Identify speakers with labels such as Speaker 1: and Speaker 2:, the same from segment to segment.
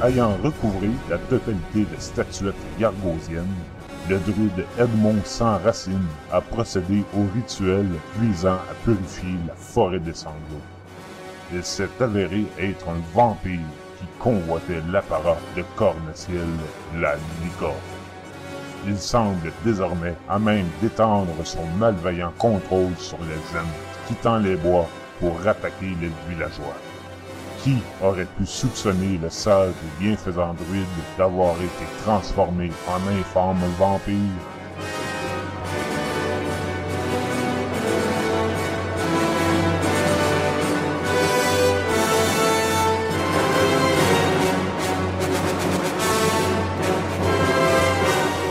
Speaker 1: Ayant recouvré la totalité des statuettes gargosiennes, le druide Edmond sans racine a procédé au rituel visant à purifier la forêt des sanglots. Il s'est avéré être un vampire qui convoitait l'apparat de Corneciel, la licorne. Il semble désormais à même d'étendre son malveillant contrôle sur les âmes, quittant les bois pour attaquer les villageois. Qui aurait pu soupçonner le sage et bienfaisant druide d'avoir été transformé en informe vampire?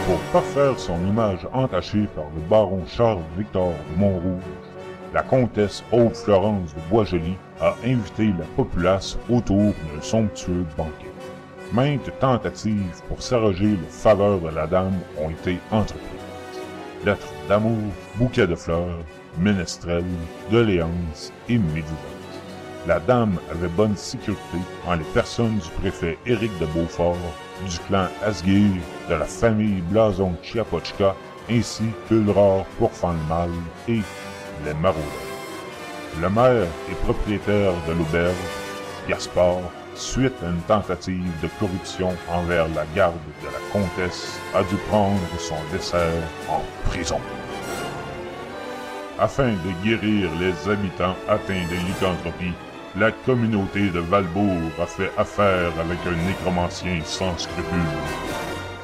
Speaker 1: Pour parfaire son image entachée par le baron Charles-Victor de Montrouge, la comtesse Aude-Florence de Boisjoli a invité la populace autour d'un somptueux banquet. Maintes tentatives pour s'arroger les faveurs de la dame ont été entreprises. Lettres d'amour, bouquets de fleurs, ménestrels, doléances et médisances. La dame avait bonne sécurité en les personnes du préfet Éric de Beaufort, du clan Asguir, de la famille Blason Chiapochka, ainsi qu'Ulrard Pourfanmal et les maraudeurs. Le maire et propriétaire de l'auberge, Gaspard, suite à une tentative de corruption envers la garde de la comtesse, a dû prendre son dessert en prison. Afin de guérir les habitants atteints de lycanthropie, la communauté de Valbourg a fait affaire avec un nécromancien sans scrupules.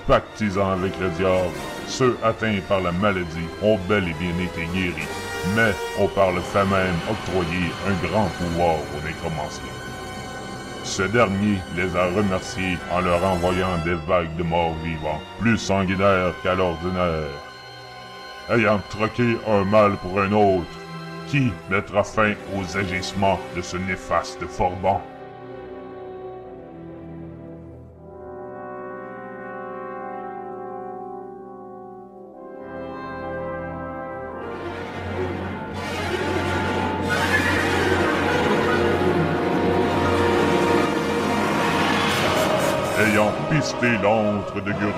Speaker 1: Pactisant avec le diable, ceux atteints par la maladie ont bel et bien été guéris, mais ont par le fait même octroyé un grand pouvoir aux nécromanciens. Ce dernier les a remerciés en leur envoyant des vagues de morts vivants, plus sanguinaires qu'à l'ordinaire. Ayant troqué un mal pour un autre, qui mettra fin aux agissements de ce néfaste Forban? Ayant pisté l'antre de Guruk,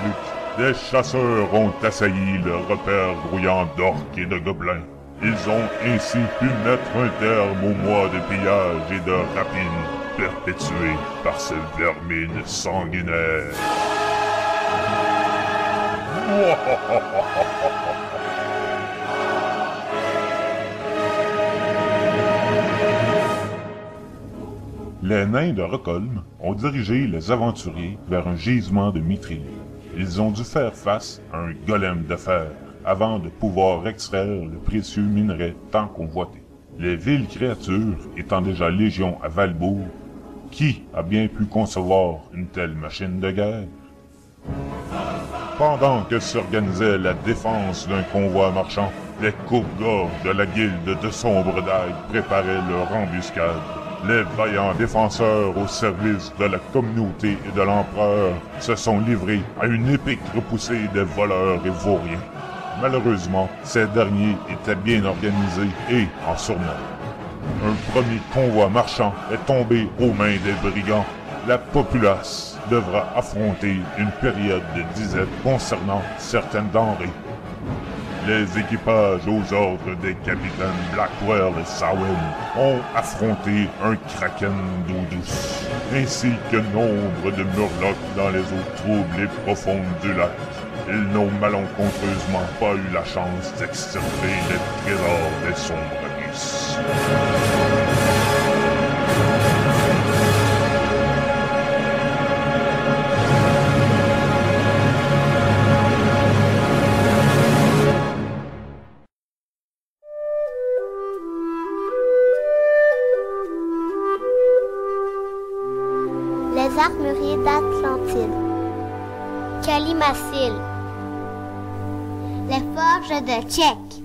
Speaker 1: des chasseurs ont assailli le repère grouillant d'orques et de gobelins. Ils ont ainsi pu mettre un terme au mois de pillage et de rapine perpétué par ces vermines sanguinaires. Les nains de Rockholm ont dirigé les aventuriers vers un gisement de mithril. Ils ont dû faire face à un golem de fer avant de pouvoir extraire le précieux minerai tant convoité. Les villes créatures étant déjà légion à Valbourg, qui a bien pu concevoir une telle machine de guerre? Pendant que s'organisait la défense d'un convoi marchand, les courts-gorges de la guilde de Sombre Dague préparaient leur embuscade. Les vaillants défenseurs au service de la communauté et de l'empereur se sont livrés à une épique repoussée des voleurs et vauriens. Malheureusement, ces derniers étaient bien organisés et en surnombre. Un premier convoi marchand est tombé aux mains des brigands. La populace devra affronter une période de disette concernant certaines denrées. Les équipages aux ordres des capitaines Blackwell et Samhain ont affronté un kraken d'eau douce, ainsi que nombre de murlocs dans les eaux troubles et profondes du lac. Ils n'ont malencontreusement pas eu la chance d'extirper les trésors des sombres abysses.
Speaker 2: Les armuriers d'Atlantide. Calimacil. Les forges de Tchèque.